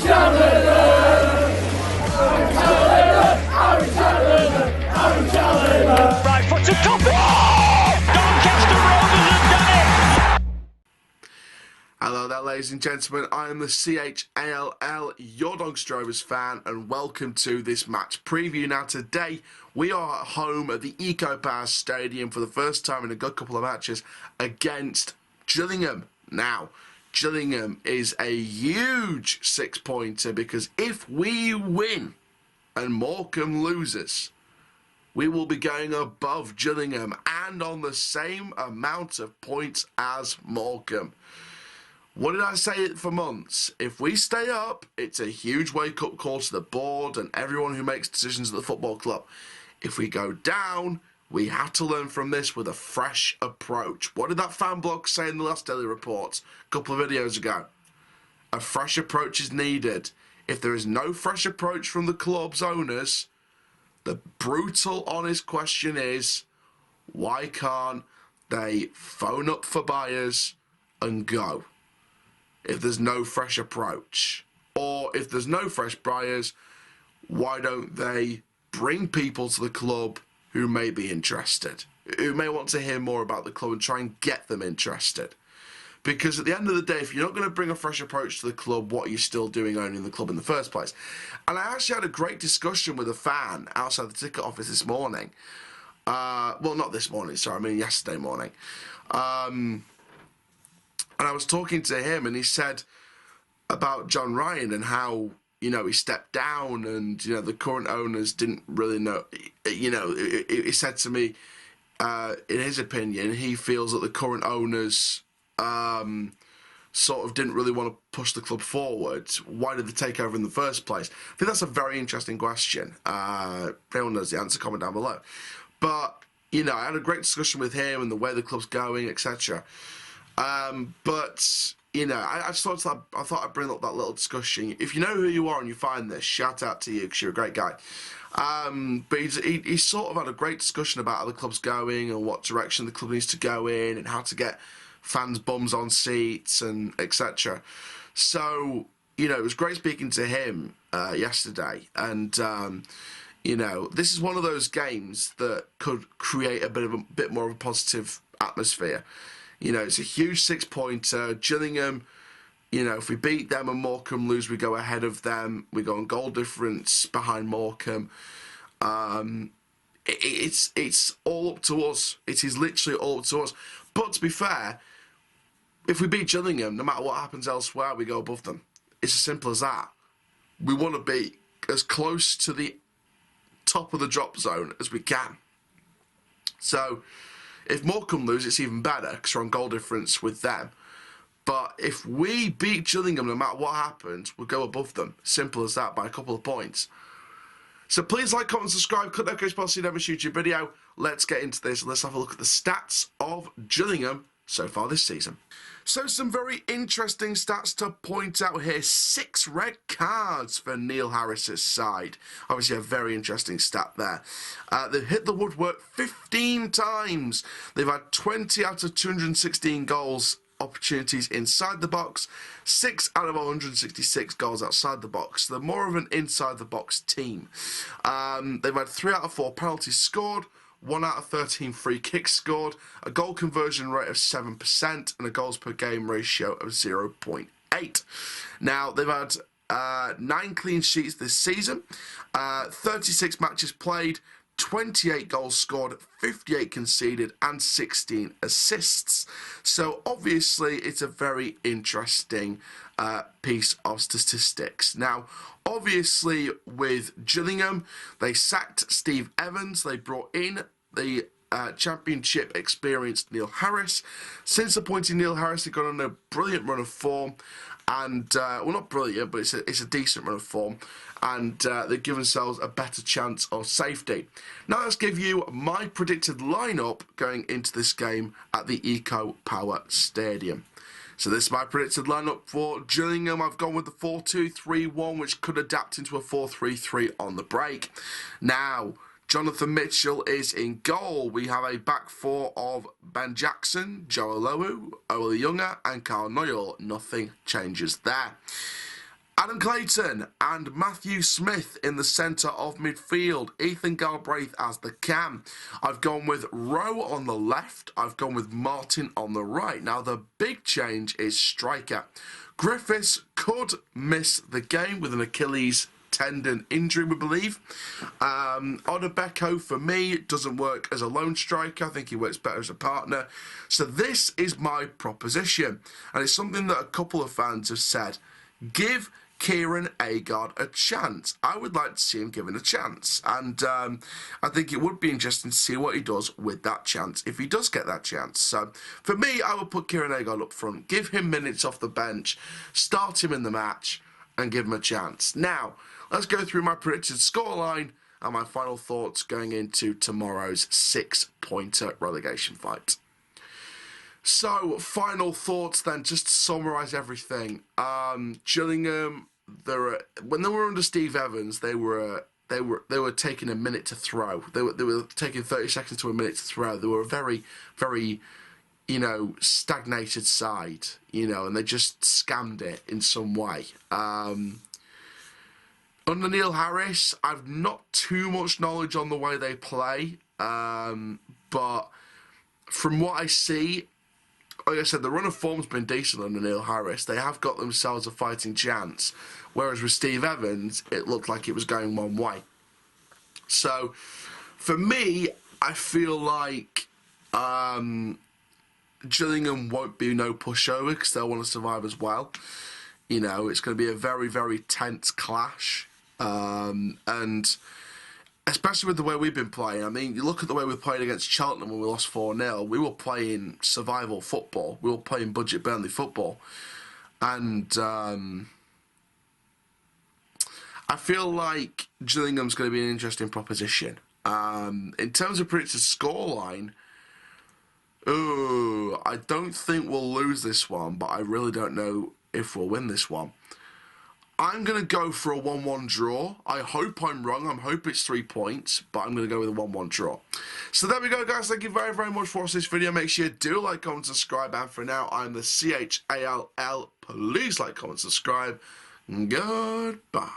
Right foot to top. Doncaster Rovers have done it. Hello there, ladies and gentlemen. I am the CHALL, your Doncaster Rovers fan, and welcome to this match preview. Now, today we are at home at the Dickson-Peters Stadium for the first time in a good couple of matches against Gillingham. Now, Gillingham is a huge 6-pointer because if we win and Morecambe loses, we will be going above Gillingham and on the same amount of points as Morecambe. What did I say for months? If we stay up, it's a huge wake-up call to the board and everyone who makes decisions at the football club. If we go down, we have to learn from this with a fresh approach. What did that fan blog say in the last daily report a couple of videos ago? A fresh approach is needed. If there is no fresh approach from the club's owners, the brutal, honest question is, why can't they phone up for buyers and go? If there's no fresh approach, or if there's no fresh buyers, why don't they bring people to the club who may be interested, who may want to hear more about the club and try and get them interested? Because at the end of the day, if you're not going to bring a fresh approach to the club, what are you still doing owning the club in the first place? And I actually had a great discussion with a fan outside the ticket office this morning. Well, not this morning, sorry, I mean yesterday morning. And I was talking to him, and he said about John Ryan and how, you know, he stepped down and, you know, the current owners didn't really know. You know, he said to me, in his opinion, he feels that the current owners sort of didn't really want to push the club forward. Why did they take over in the first place? I think that's a very interesting question. If anyone knows the answer, comment down below. But, you know, I had a great discussion with him and the way the club's going, etc. But, you know, I thought I'd bring up that little discussion. If you know who you are and you find this, shout out to you because you're a great guy. But he sort of had a great discussion about how the club's going and what direction the club needs to go in and how to get fans' bums on seats and etc. So, you know, it was great speaking to him yesterday. And, you know, this is one of those games that could create a bit more of a positive atmosphere. You know, it's a huge 6-pointer. Gillingham, you know, if we beat them and Morecambe lose, we go ahead of them. We go on goal difference behind Morecambe. It's all up to us. It is literally all up to us. But to be fair, if we beat Gillingham, no matter what happens elsewhere, we go above them. It's as simple as that. We want to be as close to the top of the drop zone as we can. So if Morecambe lose, it's even better because we're on goal difference with them. But if we beat Gillingham, no matter what happens, we'll go above them. Simple as that, by a couple of points. So please like, comment, subscribe, click that notification bell so you never miss a YouTube video. Let's get into this. Let's have a look at the stats of Gillingham so far this season. So some very interesting stats to point out here. 6 red cards for Neil Harris's side. Obviously a very interesting stat there. They've hit the woodwork 15 times. They've had 20 out of 216 goals opportunities inside the box, 6 out of 166 goals outside the box. They're more of an inside the box team. They've had 3 out of 4 penalties scored, 1 out of 13 free kicks scored, a goal conversion rate of 7%, and a goals per game ratio of 0.8. Now, they've had 9 clean sheets this season, 36 matches played, 28 goals scored, 58 conceded, and 16 assists. So, obviously, it's a very interesting piece of statistics. Now, obviously, with Gillingham, they sacked Steve Evans. They brought in the championship experienced Neil Harris. Since appointing Neil Harris, they've gone on a brilliant run of form. And, well, not brilliant, but it's a decent run of form. And they give themselves a better chance of safety. Now let's give you my predicted lineup going into this game at the Eco-Power Stadium. So this is my predicted lineup for Gillingham. I've gone with the 4-2-3-1, which could adapt into a 4-3-3 on the break. Now, Jonathan Mitchell is in goal. We have a back four of Ben Jackson, Joe Olowu, Ola Younger, and Carl Noyle. Nothing changes there. Adam Clayton and Matthew Smith in the centre of midfield. Ethan Galbraith as the cam. I've gone with Rowe on the left. I've gone with Martin on the right. Now, the big change is striker. Griffiths could miss the game with an Achilles tendon injury, we believe. Odebeko, for me, doesn't work as a lone striker. I think he works better as a partner. So this is my proposition. And it's something that a couple of fans have said. Give Kieran Agard a chance. I would like to see him given a chance. And I think it would be interesting to see what he does with that chance, if he does get that chance. So, for me, I would put Kieran Agard up front, give him minutes off the bench, start him in the match, and give him a chance. Now, let's go through my predicted scoreline and my final thoughts going into tomorrow's 6-pointer relegation fight. So, final thoughts then, just to summarise everything. Gillingham, when they were under Steve Evans, they were taking a minute to throw. They were taking 30 seconds to a minute to throw. They were a very, very, stagnated side, and they just scammed it in some way. Under Neil Harris, I've not too much knowledge on the way they play, but from what I see, like I said, the run of form's been decent under Neil Harris. They have got themselves a fighting chance. Whereas with Steve Evans, it looked like it was going one way. So, for me, I feel like Gillingham won't be no pushover because they'll want to survive as well. It's going to be a very, very tense clash. And especially with the way we've been playing. I mean, you look at the way we played against Cheltenham when we lost 4-0. We were playing survival football. We were playing budget Burnley football. And I feel like Gillingham's going to be an interesting proposition. In terms of predicted scoreline, I don't think we'll lose this one, but I really don't know if we'll win this one. I'm going to go for a 1-1 draw. I hope I'm wrong. I hope it's 3 points, but I'm going to go with a 1-1 draw. So there we go, guys. Thank you very, very much for watching this video. Make sure you do like, comment, subscribe. And for now, I'm the CHALL. Please like, comment, subscribe. Goodbye.